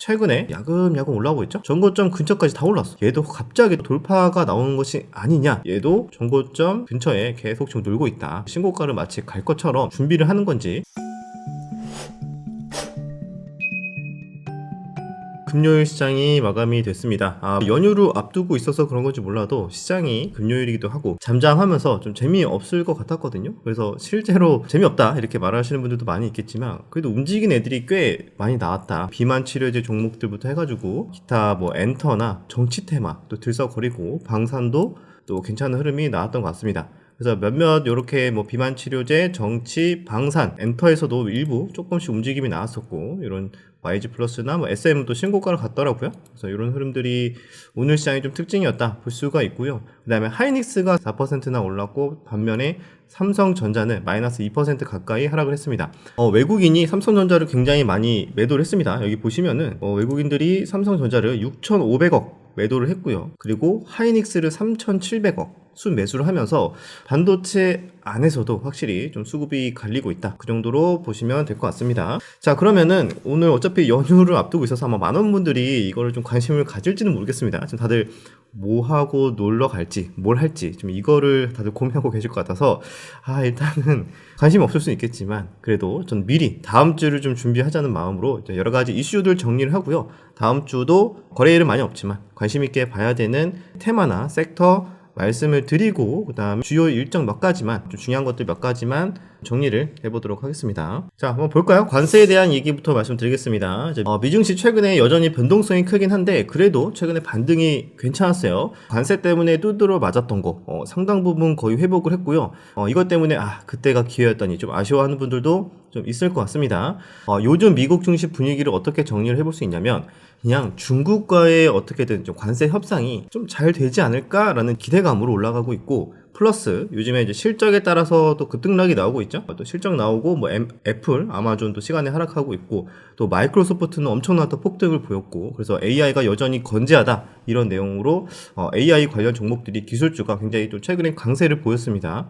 최근에 야금야금 올라오고 있죠. 전고점 근처까지 다 올랐어. 얘도 갑자기 돌파가 나오는 것이 아니냐, 얘도 전고점 근처에 계속 지금 놀고 있다, 신고가를 마치 갈 것처럼 준비를 하는 건지. 금요일 시장이 마감이 됐습니다. 연휴를 앞두고 있어서 그런 건지 몰라도 시장이 금요일이기도 하고 잠잠하면서 좀 재미없을 것 같았거든요. 그래서 실제로 재미없다 이렇게 말하시는 분들도 많이 있겠지만 그래도 움직인 애들이 꽤 많이 나왔다. 비만 치료제 종목들부터 해가지고 기타 뭐 엔터나 정치 테마 또 들썩거리고 방산도 또 괜찮은 흐름이 나왔던 것 같습니다. 그래서 몇몇 이렇게 뭐 비만 치료제, 정치, 방산, 엔터에서도 일부 조금씩 움직임이 나왔었고, 이런 YG 플러스나 뭐 SM도 신고가를 갔더라고요. 그래서 이런 흐름들이 오늘 시장의 좀 특징이었다 볼 수가 있고요. 그 다음에 하이닉스가 4%나 올랐고, 반면에 삼성전자는 마이너스 2% 가까이 하락을 했습니다. 외국인이 삼성전자를 굉장히 많이 매도를 했습니다. 여기 보시면은 외국인들이 삼성전자를 6,500억 매도를 했고요. 그리고 하이닉스를 3,700억 순매수를 하면서 반도체 안에서도 확실히 좀 수급이 갈리고 있다, 그 정도로 보시면 될 것 같습니다. 자, 그러면은 오늘 어차피 연휴를 앞두고 있어서 아마 많은 분들이 이거를 좀 관심을 가질지는 모르겠습니다. 지금 다들 뭐 하고 놀러 갈지 뭘 할지 좀 이거를 다들 고민하고 계실 것 같아서 일단은 관심이 없을 수는 있겠지만 그래도 전 미리 다음 주를 좀 준비하자는 마음으로 여러 가지 이슈들 정리를 하고요. 다음 주도 거래일은 많이 없지만 관심 있게 봐야 되는 테마나 섹터 말씀을 드리고, 그 다음 주요 일정 몇 가지만, 좀 중요한 것들 몇 가지만 정리를 해보도록 하겠습니다. 자, 한번 볼까요? 관세에 대한 얘기부터 말씀드리겠습니다. 미증시 최근에 여전히 변동성이 크긴 한데 그래도 최근에 반등이 괜찮았어요. 관세 때문에 두드러 맞았던 거 상당 부분 거의 회복을 했고요. 이것 때문에 그때가 기회였더니 좀 아쉬워하는 분들도 좀 있을 것 같습니다. 요즘 미국 증시 분위기를 어떻게 정리를 해볼 수 있냐면, 그냥 중국과의 어떻게든 좀 관세 협상이 좀 잘 되지 않을까라는 기대감으로 올라가고 있고, 플러스 요즘에 이제 실적에 따라서 또 급등락이 나오고 있죠. 또 실적 나오고 뭐 애플, 아마존도 시간에 하락하고 있고, 또 마이크로소프트는 엄청난 또 폭등을 보였고, 그래서 AI가 여전히 건재하다 이런 내용으로 AI 관련 종목들이 기술주가 굉장히 또 최근에 강세를 보였습니다.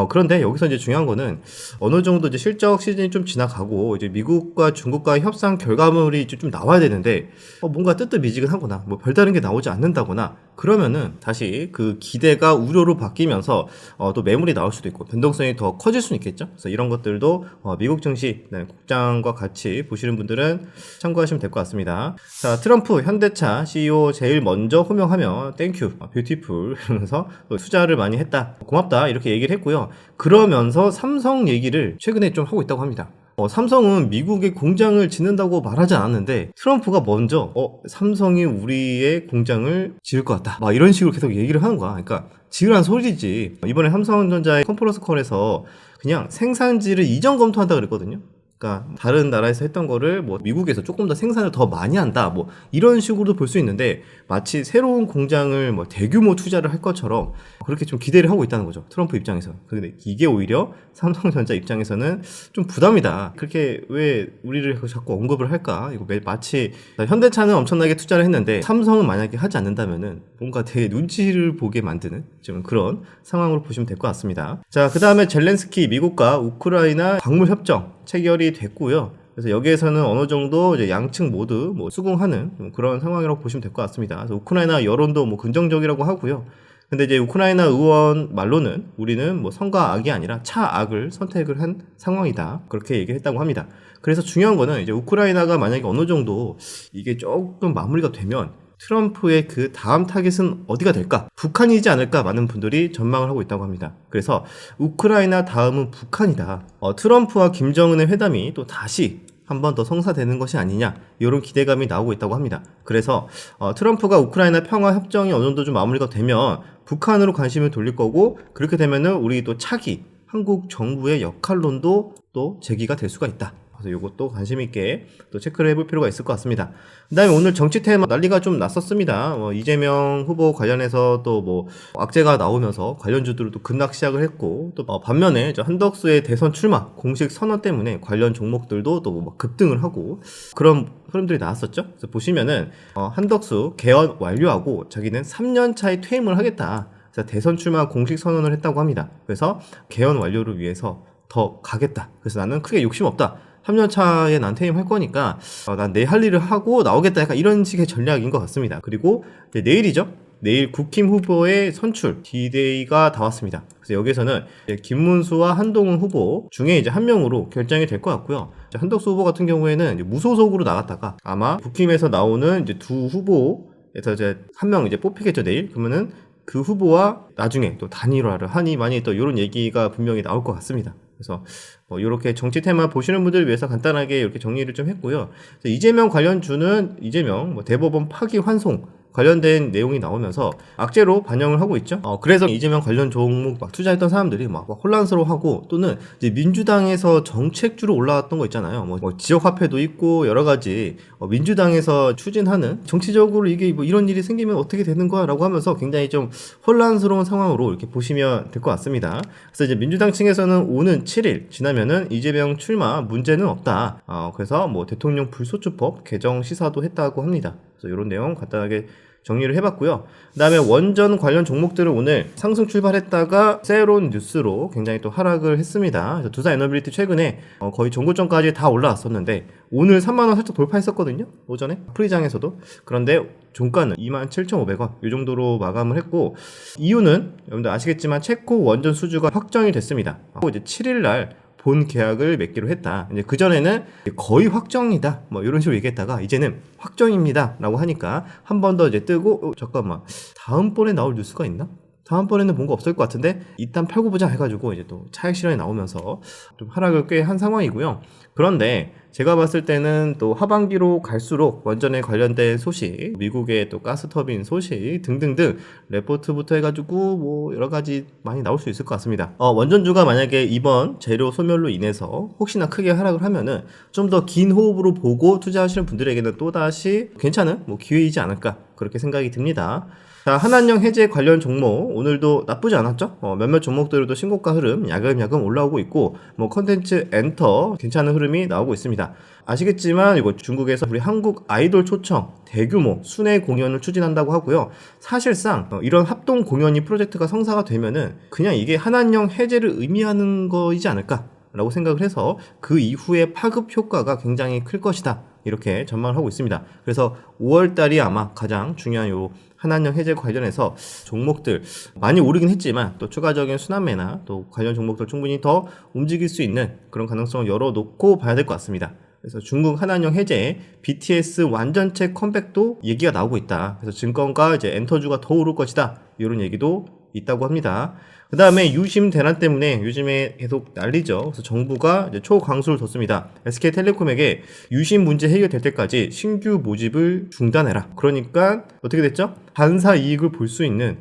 그런데 여기서 이제 중요한 거는 어느 정도 이제 실적 시즌이 좀 지나가고 이제 미국과 중국과의 협상 결과물이 좀 나와야 되는데 뭔가 뜨뜻미지근하거나 뭐 별다른 게 나오지 않는다거나 그러면은 다시 그 기대가 우려로 바뀌면서 또 매물이 나올 수도 있고 변동성이 더 커질 수는 있겠죠. 그래서 이런 것들도 미국 증시 국장과 같이 보시는 분들은 참고하시면 될 것 같습니다. 자, 트럼프 현대차 CEO 제일 먼저 호명하며 땡큐 뷰티풀 이러면서 투자를 많이 했다, 고맙다 이렇게 얘기를 했고요. 그러면서 삼성 얘기를 최근에 좀 하고 있다고 합니다. 삼성은 미국에 공장을 짓는다고 말하지 않았는데 트럼프가 먼저 삼성이 우리의 공장을 지을 것 같다 막 이런 식으로 계속 얘기를 하는 거야. 그러니까 지으란 소리지. 이번에 삼성전자의 컨퍼런스 콜에서 그냥 생산지를 이전 검토한다 그랬거든요. 그러니까 다른 나라에서 했던 거를 뭐 미국에서 조금 더 생산을 더 많이 한다 뭐 이런 식으로도 볼 수 있는데, 마치 새로운 공장을 뭐 대규모 투자를 할 것처럼 그렇게 좀 기대를 하고 있다는 거죠, 트럼프 입장에서. 근데 이게 오히려 삼성전자 입장에서는 좀 부담이다. 그렇게 왜 우리를 자꾸 언급을 할까? 이거 마치 현대차는 엄청나게 투자를 했는데 삼성은 만약에 하지 않는다면은 뭔가 되게 눈치를 보게 만드는 좀 그런 상황으로 보시면 될 것 같습니다. 자, 그 다음에 젤렌스키 미국과 우크라이나 광물 협정 체결이 됐고요. 그래서 여기에서는 어느 정도 이제 양측 모두 뭐 수긍하는 그런 상황이라고 보시면 될 것 같습니다. 그래서 우크라이나 여론도 뭐 긍정적이라고 하고요. 근데 이제 우크라이나 의원 말로는 우리는 뭐 선과 악이 아니라 차악을 선택을 한 상황이다, 그렇게 얘기를 했다고 합니다. 그래서 중요한 거는 이제 우크라이나가 만약에 어느 정도 이게 조금 마무리가 되면 트럼프의 그 다음 타겟은 어디가 될까? 북한이지 않을까? 많은 분들이 전망을 하고 있다고 합니다. 그래서 우크라이나 다음은 북한이다. 트럼프와 김정은의 회담이 또 다시 한 번 더 성사되는 것이 아니냐, 이런 기대감이 나오고 있다고 합니다. 그래서 트럼프가 우크라이나 평화 협정이 어느 정도 좀 마무리가 되면 북한으로 관심을 돌릴 거고, 그렇게 되면은 우리 또 차기 한국 정부의 역할론도 또 제기가 될 수가 있다. 그래서 이것도 관심 있게 또 체크를 해볼 필요가 있을 것 같습니다. 그다음에 오늘 정치 테마 난리가 좀 났었습니다. 이재명 후보 관련해서 또 뭐 악재가 나오면서 관련주들도 또 급락 시작을 했고, 또 반면에 한덕수의 대선 출마 공식 선언 때문에 관련 종목들도 또 뭐 급등을 하고 그런 흐름들이 나왔었죠. 그래서 보시면은 한덕수 개헌 완료하고 자기는 3년 차에 퇴임을 하겠다. 그래서 대선 출마 공식 선언을 했다고 합니다. 그래서 개헌 완료를 위해서 더 가겠다. 그래서 나는 크게 욕심 없다. 3년 차에 난 퇴임할 거니까 난 내 할 일을 하고 나오겠다, 약간 이런 식의 전략인 것 같습니다. 그리고 이제 내일이죠. 내일 국힘 후보의 선출 디데이가 다 왔습니다. 그래서 여기서는 김문수와 한동훈 후보 중에 이제 한 명으로 결정이 될 것 같고요. 한덕수 후보 같은 경우에는 이제 무소속으로 나갔다가 아마 국힘에서 나오는 이제 두 후보에서 이제 한 명 이제 뽑히겠죠, 내일. 그러면은 그 후보와 나중에 또 단일화를 하니 많이 또 이런 얘기가 분명히 나올 것 같습니다. 그래서 뭐 이렇게 정치 테마 보시는 분들을 위해서 간단하게 이렇게 정리를 좀 했고요. 이재명 관련주는 이재명 뭐 대법원 파기 환송 관련된 내용이 나오면서 악재로 반영을 하고 있죠. 그래서 이재명 관련 종목 막 투자했던 사람들이 막 혼란스러워하고, 또는 이제 민주당에서 정책주로 올라왔던 거 있잖아요. 뭐 지역 화폐도 있고 여러 가지 민주당에서 추진하는, 정치적으로 이게 뭐 이런 일이 생기면 어떻게 되는 거야라고 하면서 굉장히 좀 혼란스러운 상황으로 이렇게 보시면 될 것 같습니다. 그래서 이제 민주당 층에서는 오는 7일 지나면은 이재명 출마 문제는 없다. 그래서 뭐 대통령 불소추법 개정 시사도 했다고 합니다. 그래서 이런 내용 간단하게 정리를 해봤고요. 그 다음에 원전 관련 종목들을 오늘 상승 출발했다가 세론 뉴스로 굉장히 또 하락을 했습니다. 그래서 두산에너빌리티 최근에 거의 전고점까지 다 올라왔었는데 오늘 3만원 살짝 돌파했었거든요, 오전에 프리장에서도. 그런데 종가는 27,500원 이 정도로 마감을 했고, 이유는 여러분들 아시겠지만 체코 원전 수주가 확정이 됐습니다. 이제 7일날 본 계약을 맺기로 했다. 이제 그전에는 거의 확정이다, 뭐 이런 식으로 얘기했다가 이제는 확정입니다 라고 하니까 한 번 더 이제 뜨고, 잠깐만, 다음번에 나올 뉴스가 있나? 다음번에는 뭔가 없을 것 같은데 일단 팔고 보자 해가지고 이제 또 차익 실현이 나오면서 좀 하락을 꽤 한 상황이고요. 그런데 제가 봤을 때는 또 하반기로 갈수록 원전에 관련된 소식, 미국의 또 가스터빈 소식 등등등 레포트부터 해가지고 뭐 여러 가지 많이 나올 수 있을 것 같습니다. 원전주가 만약에 이번 재료 소멸로 인해서 혹시나 크게 하락을 하면은 좀 더 긴 호흡으로 보고 투자하시는 분들에게는 또다시 괜찮은 뭐 기회이지 않을까, 그렇게 생각이 듭니다. 자, 한한령 해제 관련 종목 오늘도 나쁘지 않았죠? 몇몇 종목들도 신고가 흐름 야금야금 올라오고 있고, 뭐 컨텐츠 엔터 괜찮은 흐름이 나오고 있습니다. 아시겠지만 이거 중국에서 우리 한국 아이돌 초청 대규모 순회 공연을 추진한다고 하고요. 사실상 이런 합동 공연이 프로젝트가 성사가 되면은 그냥 이게 한한령 해제를 의미하는 거이지 않을까 라고 생각을 해서 그 이후에 파급 효과가 굉장히 클 것이다, 이렇게 전망을 하고 있습니다. 그래서 5월달이 아마 가장 중요한 요 한한령 해제 관련해서 종목들 많이 오르긴 했지만 또 추가적인 순환매나 또 관련 종목들 충분히 더 움직일 수 있는 그런 가능성을 열어놓고 봐야 될 것 같습니다. 그래서 중국 한한령 해제, BTS 완전체 컴백도 얘기가 나오고 있다. 그래서 증권가 이제 엔터주가 더 오를 것이다, 이런 얘기도 있다고 합니다. 그 다음에 유심 대란 때문에 요즘에 계속 난리죠. 그래서 정부가 이제 초강수를 뒀습니다. SK텔레콤에게 유심 문제 해결될 때까지 신규 모집을 중단해라. 그러니까 어떻게 됐죠? 반사 이익을 볼 수 있는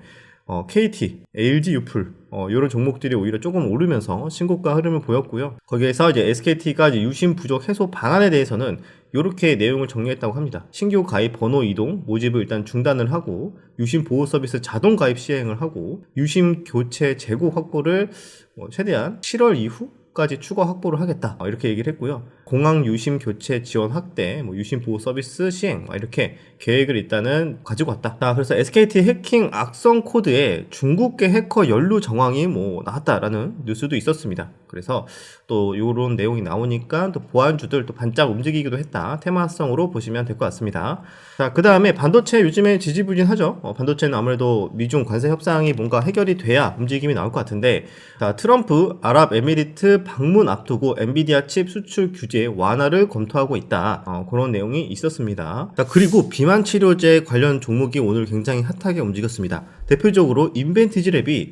KT, LG 유플 이런 종목들이 오히려 조금 오르면서 신고가 흐름을 보였고요. 거기에서 이제 SKT가 이제 유심 부족 해소 방안에 대해서는 이렇게 내용을 정리했다고 합니다. 신규 가입 번호 이동, 모집을 일단 중단을 하고, 유심 보호 서비스 자동 가입 시행을 하고, 유심 교체 재고 확보를 최대한 7월 이후까지 추가 확보를 하겠다, 이렇게 얘기를 했고요. 공항 유심 교체 지원 확대, 유심 보호 서비스 시행, 이렇게 계획을 일단은 가지고 왔다. 자, 그래서 SKT 해킹 악성 코드에 중국계 해커 연루 정황이 나왔다라는 뉴스도 있었습니다. 그래서 또 이런 내용이 나오니까 또 보안주들 또 반짝 움직이기도 했다, 테마성으로 보시면 될 것 같습니다. 자, 그 다음에 반도체 요즘에 지지부진하죠. 반도체는 아무래도 미중 관세 협상이 뭔가 해결이 돼야 움직임이 나올 것 같은데, 자, 트럼프 아랍에미리트 방문 앞두고 엔비디아 칩 수출 규제 완화를 검토하고 있다, 그런 내용이 있었습니다. 자, 그리고 비만 치료제 관련 종목이 오늘 굉장히 핫하게 움직였습니다. 대표적으로 인벤티지랩이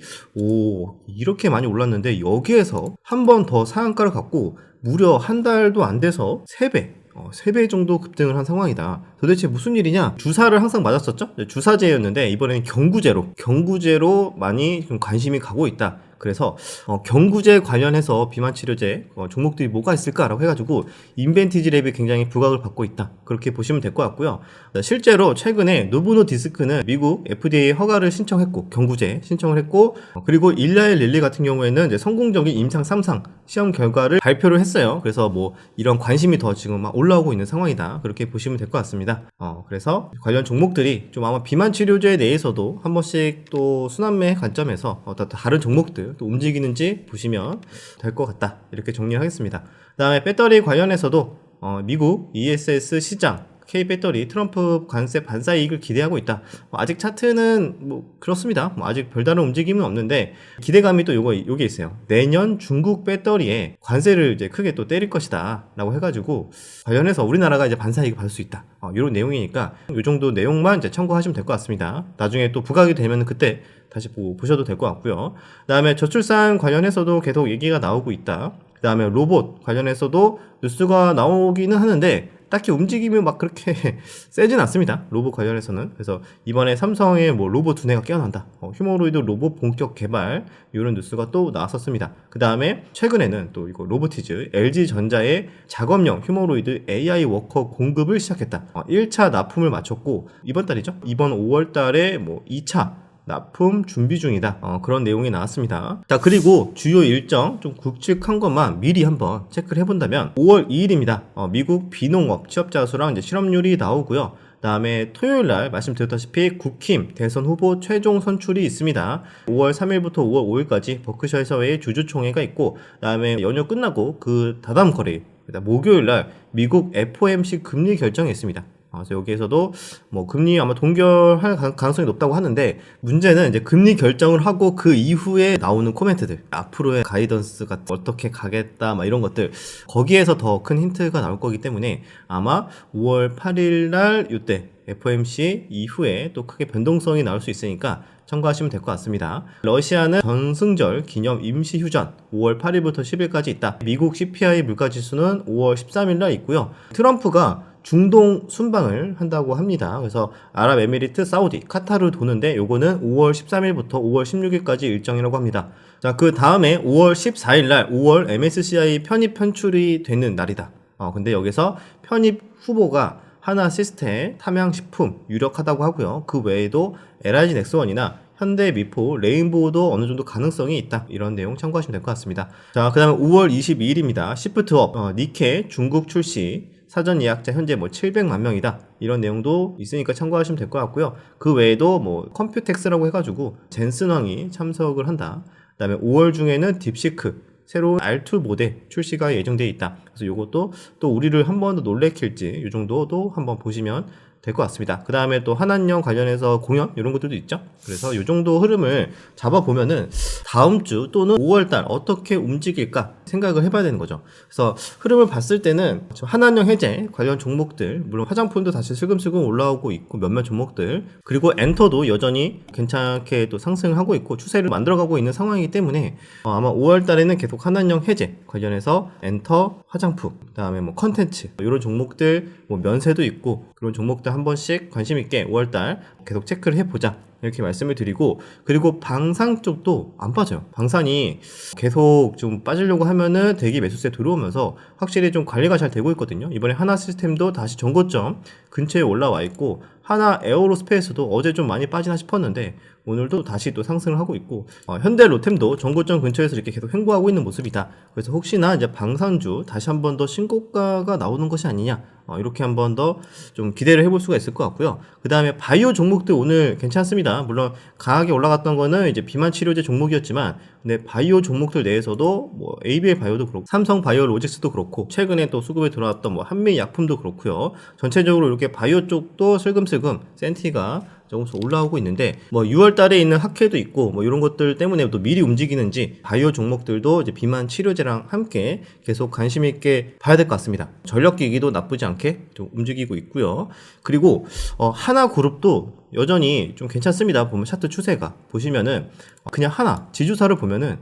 이렇게 많이 올랐는데 여기에서 한 번 더 상한가를 갖고 무려 한 달도 안 돼서 3배 정도 급등을 한 상황이다. 도대체 무슨 일이냐? 주사를 항상 맞았었죠? 주사제였는데 이번에는 경구제로 많이 좀 관심이 가고 있다. 그래서 경구제 관련해서 비만 치료제 종목들이 뭐가 있을까라고 해가지고 인벤티지랩이 굉장히 부각을 받고 있다, 그렇게 보시면 될 것 같고요. 실제로 최근에 노보노 디스크는 미국 FDA 허가를 신청했고, 경구제 신청을 했고, 그리고 일라엘 릴리 같은 경우에는 이제 성공적인 임상 3상 시험 결과를 발표를 했어요. 그래서 이런 관심이 더 지금 막 올라오고 있는 상황이다, 그렇게 보시면 될 것 같습니다. 그래서 관련 종목들이 좀 아마 비만 치료제에 대해서도 한 번씩 또 순환매 관점에서 다른 종목들 또 움직이는지 보시면 될 것 같다, 이렇게 정리하겠습니다. 그다음에 배터리 관련해서도 미국 ESS 시장 K 배터리 트럼프 관세 반사 이익을 기대하고 있다. 아직 차트는 뭐 그렇습니다. 아직 별다른 움직임은 없는데 기대감이 또 요게 있어요. 내년 중국 배터리에 관세를 이제 크게 또 때릴 것이다라고 해가지고 관련해서 우리나라가 이제 반사 이익을 받을 수 있다. 이런 내용이니까 요 정도 내용만 이제 참고하시면 될 것 같습니다. 나중에 또 부각이 되면 그때 다시 보셔도 될 것 같고요. 그다음에 저출산 관련해서도 계속 얘기가 나오고 있다. 그다음에 로봇 관련해서도 뉴스가 나오기는 하는데 딱히 움직임이 막 그렇게 세진 않습니다. 로봇 관련해서는. 그래서 이번에 삼성의 뭐 로봇 두뇌가 깨어난다. 휴머노이드 로봇 본격 개발 이런 뉴스가 또 나왔었습니다. 그 다음에 최근에는 또 이거 로보티즈 LG전자의 작업용 휴머노이드 AI 워커 공급을 시작했다. 1차 납품을 마쳤고 이번 달이죠. 이번 5월 달에 뭐 2차 납품 준비 중이다. 그런 내용이 나왔습니다. 자, 그리고 주요 일정 좀 굵직한 것만 미리 한번 체크를 해본다면 5월 2일입니다. 미국 비농업 취업자 수랑 이제 실업률이 나오고요. 다음에 토요일날 말씀드렸다시피 국힘 대선 후보 최종 선출이 있습니다. 5월 3일부터 5월 5일까지 버크셔에서의 주주총회가 있고, 다음에 연휴 끝나고 그 다다음 거래일 목요일날 미국 FOMC 금리 결정이 있습니다. 그래서 여기에서도 뭐 금리 아마 동결할 가능성이 높다고 하는데, 문제는 이제 금리 결정을 하고 그 이후에 나오는 코멘트들, 앞으로의 가이던스가 어떻게 가겠다 막 이런 것들, 거기에서 더 큰 힌트가 나올 거기 때문에 아마 5월 8일 날 이때 FOMC 이후에 또 크게 변동성이 나올 수 있으니까 참고하시면 될 것 같습니다. 러시아는 전승절 기념 임시휴전 5월 8일부터 10일까지 있다. 미국 CPI 물가지수는 5월 13일 날 있고요. 트럼프가 중동 순방을 한다고 합니다. 그래서 아랍에미리트, 사우디, 카타르 도는데 요거는 5월 13일부터 5월 16일까지 일정이라고 합니다. 자, 그 다음에 5월 14일 날 5월 MSCI 편입 편출이 되는 날이다. 근데 여기서 편입 후보가 하나 시스템, 삼양식품 유력하다고 하고요. 그 외에도 LIG 넥스원이나 현대 미포, 레인보우도 어느 정도 가능성이 있다. 이런 내용 참고하시면 될 것 같습니다. 자, 그 다음에 5월 22일입니다. 시프트업, 니케 중국 출시, 사전 예약자 현재 뭐 700만 명이다. 이런 내용도 있으니까 참고하시면 될 것 같고요. 그 외에도 뭐 컴퓨텍스라고 해가지고 젠슨왕이 참석을 한다. 그 다음에 5월 중에는 딥시크, 새로운 R2 모델 출시가 예정되어 있다. 그래서 이것도 또 우리를 한 번 더 놀래킬지 이 정도도 한번 보시면 될 것 같습니다. 그 다음에 또 한안령 관련해서 공연 이런 것들도 있죠. 그래서 이 정도 흐름을 잡아보면은 다음 주 또는 5월달 어떻게 움직일까 생각을 해봐야 되는 거죠. 그래서 흐름을 봤을 때는 한안령 해제 관련 종목들, 물론 화장품도 다시 슬금슬금 올라오고 있고 몇몇 종목들, 그리고 엔터도 여전히 괜찮게 또 상승을 하고 있고 추세를 만들어가고 있는 상황이기 때문에 아마 5월달에는 계속 한안령 해제 관련해서 엔터, 화장품, 그 다음에 뭐 컨텐츠 이런 종목들, 뭐 면세도 있고 그런 종목들 한 번씩 관심 있게 5월달 계속 체크를 해보자 이렇게 말씀을 드리고, 그리고 방산 쪽도 안 빠져요. 방산이 계속 좀 빠지려고 하면은 대기 매수세 들어오면서 확실히 좀 관리가 잘 되고 있거든요. 이번에 하나 시스템도 다시 전고점 근처에 올라와 있고, 하나 에어로스페이스도 어제 좀 많이 빠지나 싶었는데 오늘도 다시 또 상승을 하고 있고, 현대 로템도 전고점 근처에서 이렇게 계속 횡보하고 있는 모습이다. 그래서 혹시나 이제 방산주 다시 한 번 더 신고가가 나오는 것이 아니냐, 이렇게 한 번 더 좀 기대를 해볼 수가 있을 것 같고요. 그 다음에 바이오 종목들 오늘 괜찮습니다. 물론 강하게 올라갔던 거는 이제 비만 치료제 종목이었지만, 근데 바이오 종목들 내에서도 뭐 ABL 바이오도 그렇고 삼성 바이오로직스도 그렇고 최근에 또 수급에 들어왔던 뭐 한미약품도 그렇고요. 전체적으로 이렇게 바이오 쪽도 슬금슬금 센티가 조금씩 올라오고 있는데, 뭐 6월 달에 있는 학회도 있고 뭐 이런 것들 때문에 또 미리 움직이는지 바이오 종목들도 이제 비만 치료제랑 함께 계속 관심 있게 봐야 될 것 같습니다. 전력기기도 나쁘지 않게 좀 움직이고 있고요. 그리고 하나그룹도 여전히 좀 괜찮습니다. 보면 차트 추세가 보시면은 그냥 하나 지주사를 보면은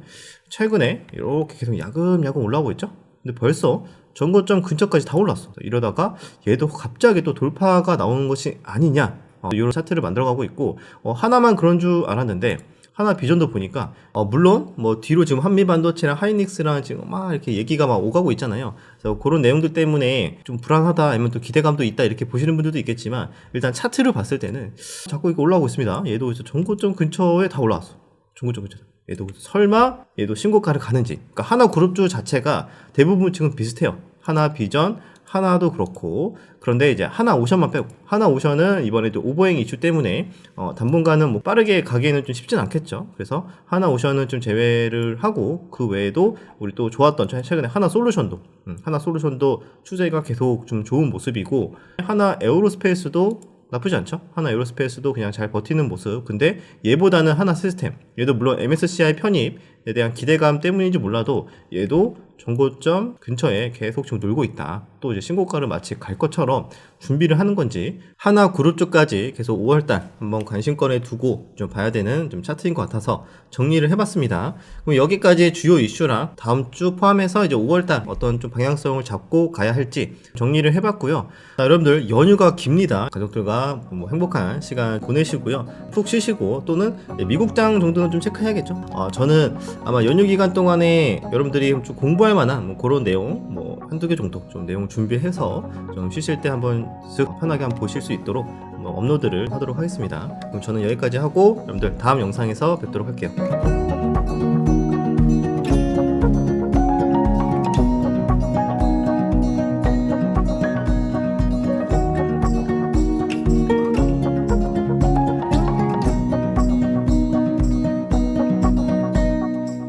최근에 이렇게 계속 야금야금 올라오고 있죠. 근데 벌써 전고점 근처까지 다 올랐어. 이러다가 얘도 갑자기 또 돌파가 나오는 것이 아니냐, 이런 차트를 만들어가고 있고, 하나만 그런 줄 알았는데 하나 비전도 보니까 물론 뭐 뒤로 지금 한미반도체랑 하이닉스랑 지금 막 이렇게 얘기가 막 오가고 있잖아요. 그래서 그런 내용들 때문에 좀 불안하다, 아니면 또 기대감도 있다 이렇게 보시는 분들도 있겠지만, 일단 차트를 봤을 때는 자꾸 이렇게 올라오고 있습니다. 얘도 전고점 근처에 다 올라왔어. 전고점 근처. 얘도 설마 얘도 신고가를 가는지. 그러니까 하나 그룹주 자체가 대부분 지금 비슷해요. 하나 비전, 하나도 그렇고. 그런데 이제 하나오션만 빼고, 하나오션은 이번에도 오버행 이슈 때문에 당분간은 뭐 빠르게 가기에는 좀 쉽진 않겠죠. 그래서 하나오션은 좀 제외를 하고, 그 외에도 우리 또 좋았던 최근에 하나솔루션도 추세가 계속 좀 좋은 모습이고, 하나 에어로스페이스도 나쁘지 않죠. 하나 에어로스페이스도 그냥 잘 버티는 모습. 근데 얘보다는 하나 시스템, 얘도 물론 MSCI 편입에 대한 기대감 때문인지 몰라도 얘도 정고점 근처에 계속 좀 놀고 있다. 또 이제 신고가를 마치 갈 것처럼 준비를 하는 건지, 하나 그룹 쪽까지 계속 5월달 한번 관심권에 두고 좀 봐야 되는 좀 차트인 것 같아서 정리를 해봤습니다. 그럼 여기까지 주요 이슈랑 다음 주 포함해서 이제 5월달 어떤 좀 방향성을 잡고 가야 할지 정리를 해봤고요. 자, 여러분들 연휴가 깁니다. 가족들과 뭐 행복한 시간 보내시고요. 푹 쉬시고, 또는 미국장 정도는 좀 체크해야겠죠. 저는 아마 연휴 기간 동안에 여러분들이 좀 공부할 만한 뭐 그런 내용 뭐 한두 개 정도 좀 내용 준비해서 좀 쉬실 때 한번 쓱 편하게 한번 보실 수 있도록 업로드를 하도록 하겠습니다. 그럼 저는 여기까지 하고 여러분들 다음 영상에서 뵙도록 할게요.